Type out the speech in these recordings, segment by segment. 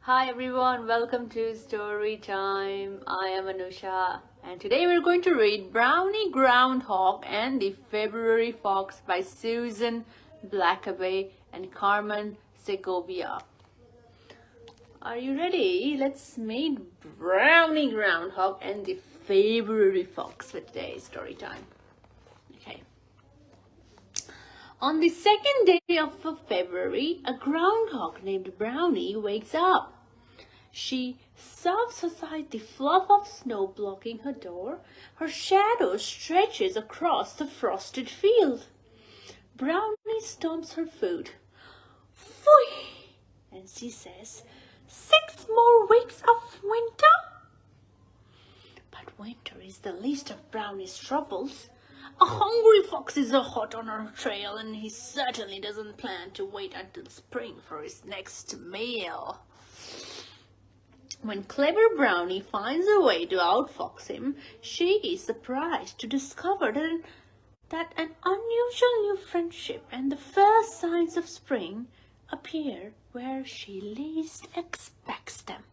Hi everyone, welcome to Storytime. I am Anusha and today we're going to read Brownie Groundhog and the February Fox by Susn Blackaby and Carmen Segovia. Are you ready? Let's meet Brownie Groundhog and the February Fox for today's Storytime. Okay. On the second day of February, a groundhog named Brownie wakes up. She shoves aside the fluff of snow blocking her door. Her shadow stretches across the frosted field. Brownie stomps her foot. Phew! And she says, 6 more weeks of winter? But winter is the least of Brownie's troubles. A hungry fox is hot on her trail, and he certainly doesn't plan to wait until spring for his next meal. When clever Brownie finds a way to outfox him, she is surprised to discover that an unusual new friendship and the first signs of spring appear where she least expects them.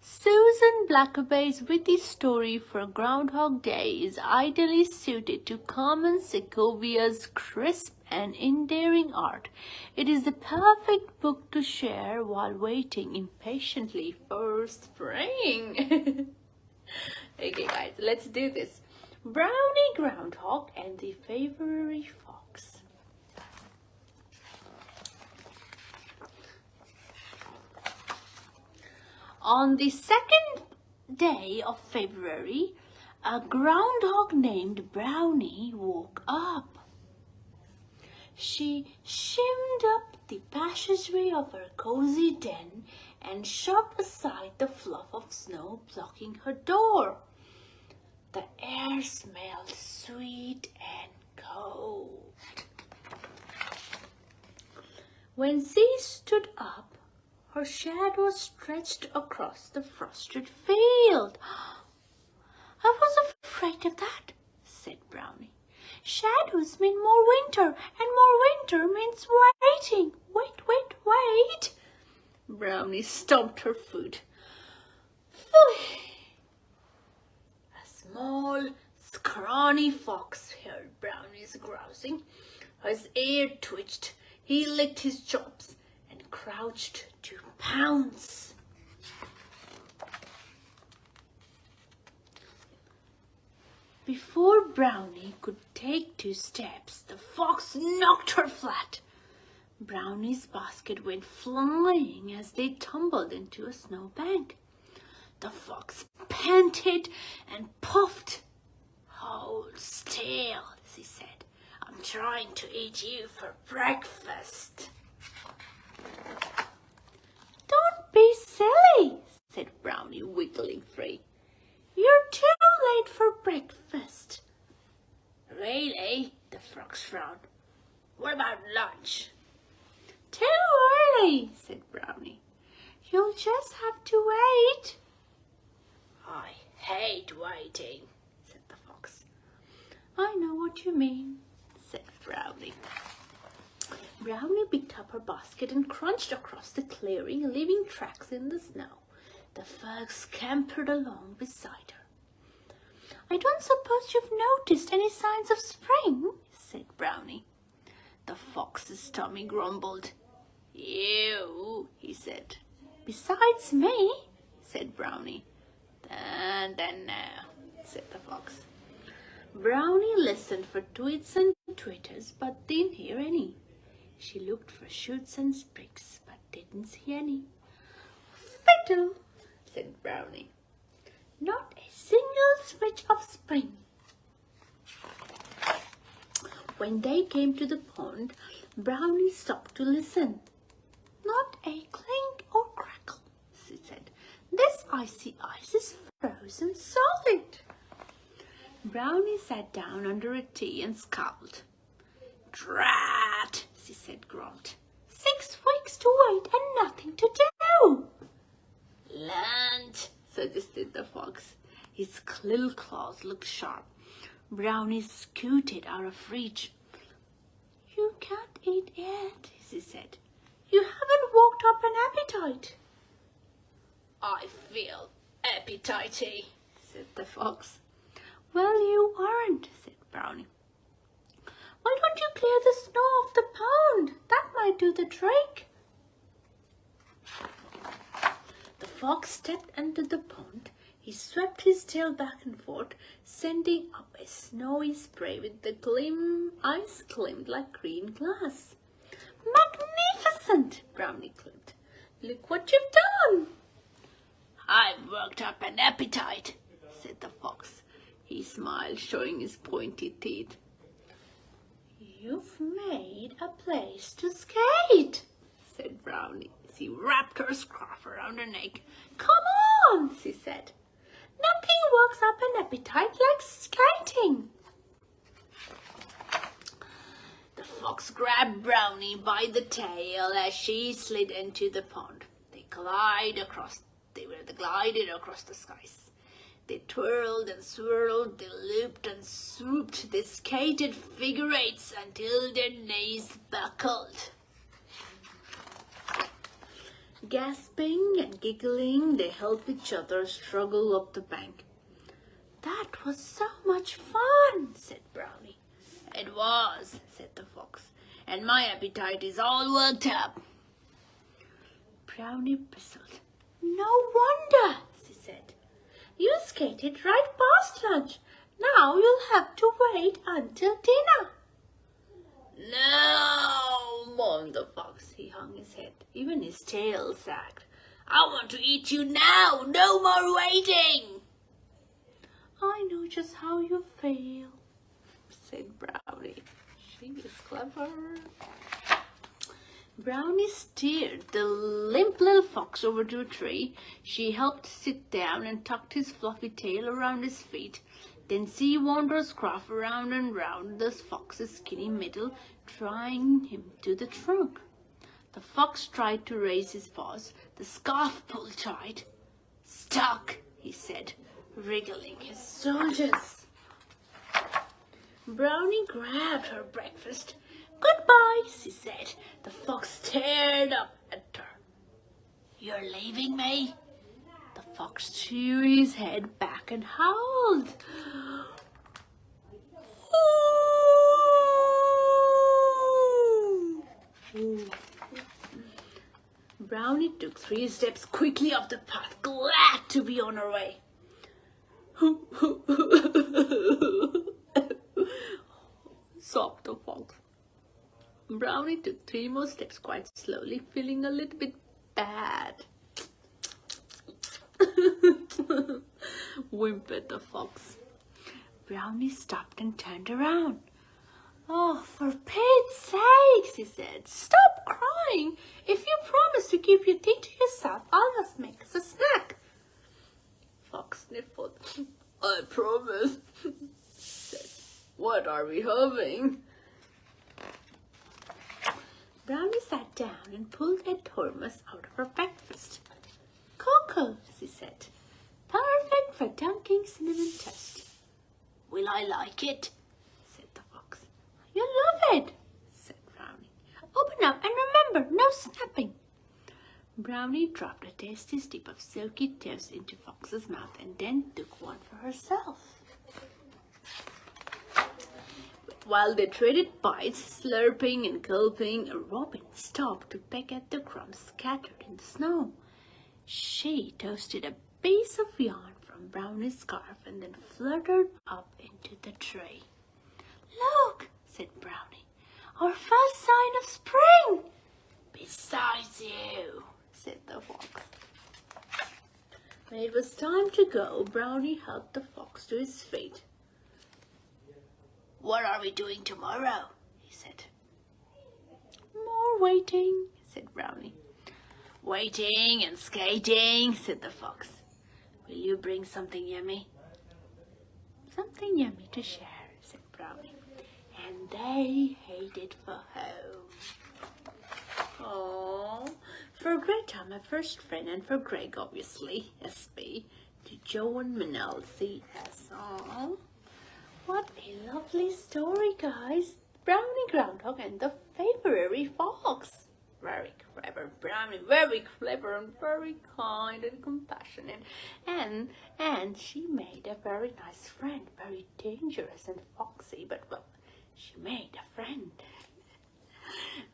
Susn Blackaby's witty story for Groundhog Day is ideally suited to Carmen Segovia's crisp and endearing art. It is the perfect book to share while waiting impatiently for spring. Okay guys, let's do this. Brownie Groundhog and the February Fox. On the second day of February, a groundhog named Brownie woke up. She shimmed up the passageway of her cozy den and shoved aside the fluff of snow blocking her door. The air smelled sweet and cold. When she stood up, her shadow stretched across the frosted field. I was afraid of that, said Brownie. Shadows mean more winter, and more winter means waiting. Wait. Brownie stomped her foot. Phew! A small, scrawny fox heard Brownie's grousing. His ear twitched. He licked his chops and crouched to pounce. Before Brownie could take 2 steps, the fox knocked her flat. Brownie's basket went flying as they tumbled into a snowbank. The fox panted and puffed. Hold still, she said. I'm trying to eat you for breakfast. Don't be silly, said Brownie, wiggling free. You're too late for breakfast. Really? The fox frowned. What about lunch? Too early, said Brownie. You'll just have to wait. I hate waiting, said the fox. I know what you mean, said Brownie. Brownie picked up her basket and crunched across the clearing, leaving tracks in the snow. The fox scampered along beside her. I don't suppose you've noticed any signs of spring, said Brownie. The fox's tummy grumbled. You, he said. Besides me, said Brownie. Then now, said the fox. Brownie listened for tweets and twitters, but didn't hear any. She looked for shoots and sprigs, but didn't see any. Fiddle, said Brownie. Not a single switch of spring. When they came to the pond, Brownie stopped to listen. Not a clink or crackle, she said. This icy ice is frozen solid. Brownie sat down under a tree and scowled. Drat, she said, grumped. 6 weeks to wait and nothing to do. Lunch, suggested the fox. His little claws looked sharp. Brownie scooted out of reach. You can't eat yet, she said. You haven't worked up an appetite. I feel appetitey, said the fox. Well, you aren't, said Brownie. Why don't you clear the snow off the pond? That might do the trick. The fox stepped into the pond. He swept his tail back and forth, sending up a snowy spray with the ice gleamed like green glass. Magnificent, Brownie clicked. Look what you've done. I've worked up an appetite, said the fox. He smiled, showing his pointy teeth. You've made a place to skate, said Brownie as he wrapped her scarf around her neck. Come on, she said. Nothing works up an appetite like skating. The fox grabbed Brownie by the tail as she slid into the pond. They glided across the skies. They twirled and swirled, they looped and swooped, they skated figure eights until their knees buckled. Gasping and giggling, they helped each other struggle up the bank. That was so much fun, said Brownie. It was, said the fox, and my appetite is all worked up. Brownie bristled. No wonder, she said. You skated right past lunch. Now you'll have to wait until dinner. No, moaned the fox. He hung his head. Even his tail sagged. I want to eat you now. No more waiting. I know just how you feel, said Brownie. She is clever. Brownie steered the limp little fox over to a tree. She helped sit down and tucked his fluffy tail around his feet. Then she wound her scarf around and round the fox's skinny middle, tying him to the trunk. The fox tried to raise his paws. The scarf pulled tight. Stuck, he said, wriggling his shoulders. Brownie grabbed her breakfast. Goodbye, she said. The fox stared up at her. You're leaving me? The fox threw his head back and howled. Brownie took 3 steps quickly up the path, glad to be on her way. Sobbed the fox. Brownie took 3 more steps quite slowly, feeling a little bit bad. Whimpered the fox. Brownie stopped and turned around. Oh, for Pete's sake, she said. Stop crying. If you promise to keep your tea to yourself, I'll just make us a snack. Fox sniffled. I promise, said. What are we having? Brownie sat down and pulled a thermos out of her breakfast. Cocoa, she said. Perfect for dunking cinnamon toast. Will I like it? Said the fox. You'll love it, said Brownie. Open up and remember, no snapping. Brownie dropped a tasty strip of silky toast into Fox's mouth and then took one for herself. While they traded bites, slurping and gulping, a robin stopped to peck at the crumbs scattered in the snow. She toasted a piece of yarn from Brownie's scarf and then fluttered up into the tray. Look, said Brownie, our first sign of spring. Besides you, said the fox. When it was time to go, Brownie helped the fox to his feet. What are we doing tomorrow? He said. More waiting, said Brownie. Waiting and skating, said the fox. Will you bring something yummy? Something yummy to share, said Brownie. And they headed for home. Oh, for Greta, my first friend, and for Greg, obviously, SB, to Joe and Manel, CS. Oh. What a lovely story, guys. Brownie Groundhog and the February Fox. Very clever. clever Brownie, very clever and very kind and compassionate. And she made a very nice friend, very dangerous and foxy, but well, she made a friend.